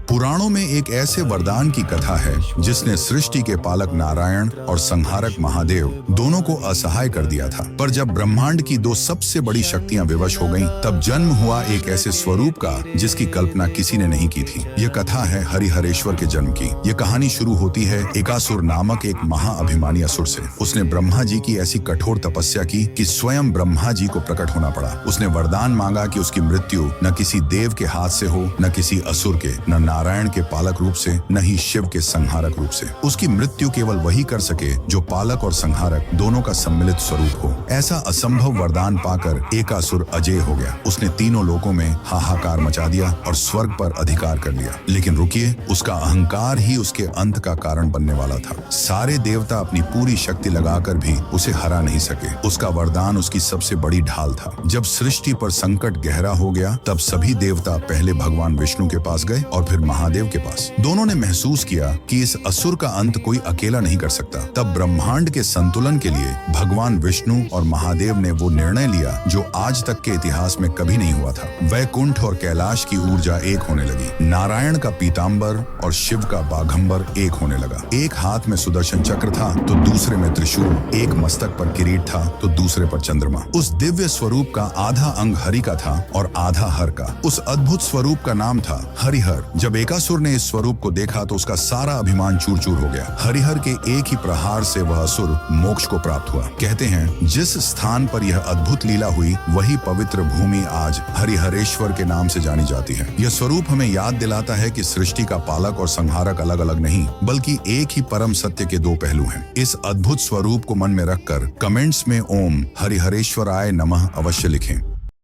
पुराणों में एक ऐसे वरदान की कथा है जिसने सृष्टि के पालक नारायण और संहारक महादेव दोनों को असहाय कर दिया था। पर जब ब्रह्मांड की दो सबसे बड़ी शक्तियां विवश हो गईं, तब जन्म हुआ एक ऐसे स्वरूप का जिसकी कल्पना किसी ने नहीं की थी। यह कथा है हरिहरेश्वर के जन्म की। यह कहानी शुरू होती है एकासुर नामक एक महाअभिमानी असुर से। उसने ब्रह्मा जी की ऐसी कठोर तपस्या की कि स्वयं ब्रह्मा जी को प्रकट होना पड़ा। उसने वरदान मांगा कि उसकी मृत्यु न किसी देव के हाथ से हो, न किसी असुर के, न नारायण के पालक रूप से, न ही शिव के संहारक रूप से। उसकी मृत्यु केवल वही कर सके जो पालक और संहारक दोनों का सम्मिलित स्वरूप हो। ऐसा असंभव वरदान पाकर एकासुर अजेय हो गया। उसने तीनों लोकों में हाहाकार मचा दिया और स्वर्ग पर अधिकार कर लिया। लेकिन रुकिए, उसका अहंकार ही उसके अंत का कारण बनने वाला था। सारे देवता अपनी पूरी शक्ति लगाकर भी उसे हरा नहीं सके। उसका वरदान उसकी सबसे बड़ी ढाल था। जब सृष्टि पर संकट गहरा हो गया, तब सभी देवता पहले भगवान विष्णु के पास गए और फिर महादेव के पास। दोनों ने महसूस किया कि इस असुर का अंत कोई अकेला नहीं कर सकता। तब ब्रह्मांड के संतुलन के लिए भगवान विष्णु और महादेव ने वो निर्णय लिया जो आज तक के इतिहास में कभी नहीं हुआ था। वैकुंठ और कैलाश की ऊर्जा एक होने लगी। नारायण का पीतांबर और शिव का बाघंबर एक होने लगा। एक हाथ में सुदर्शन चक्र था तो दूसरे में त्रिशूल, एक मस्तक पर किरीट था तो दूसरे पर चंद्रमा। उस दिव्य स्वरूप का आधा अंग हरि का था और आधा हर का। उस अद्भुत स्वरूप का नाम था हरिहर। जब एकासुर ने इस स्वरूप को देखा तो उसका सारा अभिमान चूर चूर हो गया। हरिहर के एक ही प्रहार से वह असुर मोक्ष को प्राप्त हुआ। कहते हैं जिस स्थान पर यह अद्भुत लीला हुई, वही पवित्र भूमि आज हरिहरेश्वर के नाम से जानी जाती है। यह स्वरूप हमें याद दिलाता है कि सृष्टि का पालक और संहारक अलग अलग नहीं, बल्कि एक ही परम सत्य के दो पहलू हैं। इस अद्भुत स्वरूप को मन में रखकर कमेंट्स में ओम हरिहरेश्वराय नमः अवश्य लिखें।